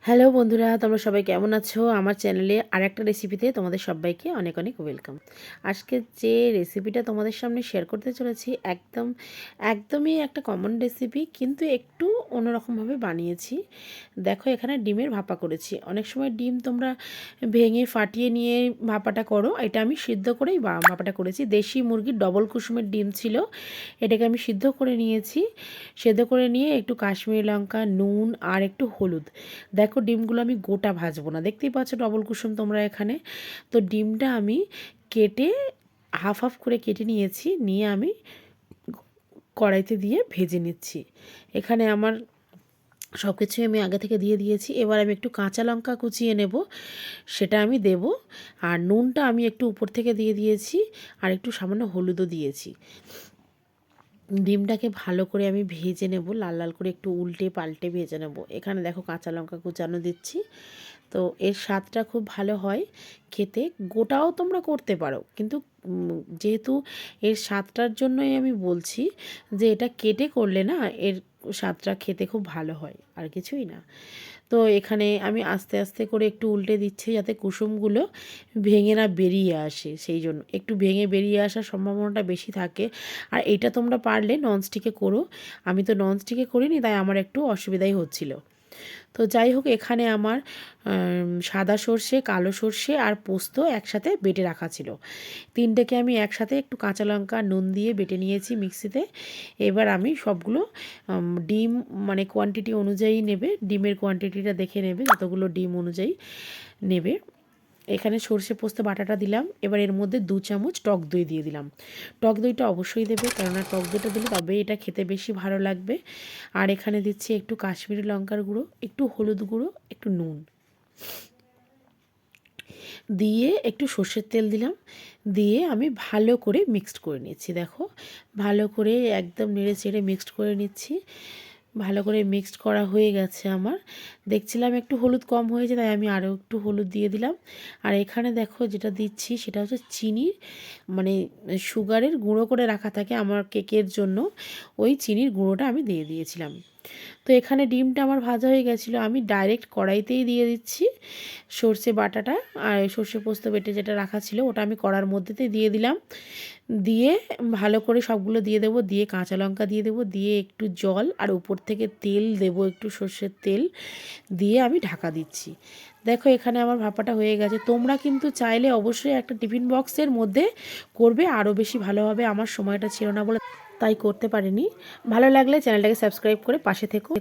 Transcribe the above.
Hello বন্ধুরা, তোমরা সবাই কেমন আছো? আমার চ্যানেলে আরেকটা রেসিপিতে তোমাদের সবাইকে অনেক অনেক ওয়েলকাম। আজকে যে রেসিপিটা তোমাদের সামনে শেয়ার করতে চলেছি একদমই একটা কমন রেসিপি, কিন্তু একটু অন্যরকমভাবে বানিয়েছি। দেখো, এখানে ডিমের ভাপা করেছি। অনেক সময় ডিম তোমরা ভেঙে ফাটিয়ে নিয়ে ভাপাটা করো, এটা আমি সিদ্ধ করেই ভাপাটা করেছি। দেশি মুরগির ডবল কুসুমের ডিম ছিল, এটাকে আমি সিদ্ধ করে নিয়েছি। সিদ্ধ করে নিয়ে একটু কাশ্মীরি লঙ্কা, নুন আর একটু হলুদ। দেখো, ডিমগুলো আমি গোটা ভাজবো না, দেখতেই পাচ্ছ ডবল কুসুম তোমরা এখানে। তো ডিমটা আমি কেটে হাফ হাফ করে কেটে নিয়েছি, নিয়ে আমি কড়াইতে দিয়ে ভেজে নিচ্ছি। এখানে আমার সব কিছুই আমি আগে থেকে দিয়ে দিয়েছি। এবার আমি একটু কাঁচা লঙ্কা কুচিয়ে নেব, সেটা আমি দেব। আর নুনটা আমি একটু উপর থেকে দিয়ে দিয়েছি, আর একটু সামান্য হলুদও দিয়েছি। ডিমটাকে ভালো করে আমি ভেজে নেব, লাল লাল করে একটু উল্টে পাল্টে ভেজে নেব। এখানে দেখো কাঁচা লঙ্কা কুচানো দিচ্ছি। তো এর স্বাদটা খুব ভালো হয় খেতে। গোটাও তোমরা করতে পারো, কিন্তু যেহেতু এর স্বাদটার জন্যই আমি বলছি যে এটা কেটে করলে না, এর স্বাদটা খেতে খুব ভালো হয়, আর কিছুই না। তো এখানে আমি আস্তে আস্তে করে একটু উল্টে দিচ্ছি, যাতে কুসুমগুলো ভেঙে না বেরিয়ে আসে। সেই জন্য একটু ভেঙে বেরিয়ে আসার সম্ভাবনাটা বেশি থাকে। আর এটা তোমরা পারলে ননস্টিকে করো। আমি তো ননস্টিকে করিনি, তাই আমার একটু অসুবিধাই হচ্ছিল। তো যাই হোক, এখানে আমার সাদা সর্ষে, কালো সর্ষে আর পোস্ত একসাথে বেটে রাখা ছিল। তিনটেকে আমি একসাথে একটু কাঁচা লঙ্কা নুন দিয়ে বেটে নিয়েছি মিক্সিতে। এবার আমি সবগুলো ডিম, মানে কোয়ান্টিটি অনুযায়ী নেবে, ডিমের কোয়ান্টিটিটা দেখে নেবে, যতগুলো ডিম অনুযায়ী নেবে। এখানে সর্ষে পোস্ত বাটাটা দিলাম। এবার এর মধ্যে 2 চামচ টক দই দিয়ে দিলাম। টক দইটা অবশ্যই দেবে, কেননা টক দইটা দিলে তবে এটা খেতে বেশি ভালো লাগবে। আর এখানে দিচ্ছি একটু কাশ্মীরি লঙ্কার গুঁড়ো, একটু হলুদ গুঁড়ো, একটু নুন দিয়ে একটু সর্ষের তেল দিলাম। দিয়ে আমি ভালো করে মিক্সড করে নিচ্ছি। দেখো, ভালো করে একদম নেড়ে চেড়ে মিক্সড করে নিচ্ছি। ভালো করে মিক্সড করা হয়ে গেছে আমার। দেখছিলাম একটু হলুদ কম হয়েছে, তাই আমি আরও একটু হলুদ দিয়ে দিলাম। আর এখানে দেখো যেটা দিচ্ছি সেটা হচ্ছে চিনির, মানে সুগারের গুঁড়ো করে রাখা থাকে আমার কেকের জন্য, ওই চিনির গুঁড়োটা আমি দিয়ে দিয়েছিলাম। তো এখানে ডিমটা আমার ভাজা হয়ে গেছিলো, আমি ডাইরেক্ট কড়াইতেই দিয়ে দিচ্ছি সর্ষে বাটাটা। আর সর্ষে পোস্ত বেটে যেটা রাখা ছিল ওটা আমি কড়ার মধ্যেতেই দিয়ে দিলাম। দিয়ে ভালো করে সবগুলো দিয়ে দেবো, দিয়ে কাঁচা লঙ্কা দিয়ে দেবো, দিয়ে একটু জল আর উপর থেকে তেল দেবো, একটু সর্ষের তেল দিয়ে আমি ঢাকা দিচ্ছি। দেখো, এখানে আমার ভাপাটা হয়ে গেছে। তোমরা কিন্তু চাইলে অবশ্যই একটা টিফিন বক্সের মধ্যে করবে, আরও বেশি ভালো হবে। আমার সময়টা ছিল না বলে তাই করতে পারিনি। ভালো লাগলে চ্যানেলটাকে সাবস্ক্রাইব করে পাশে থেকো।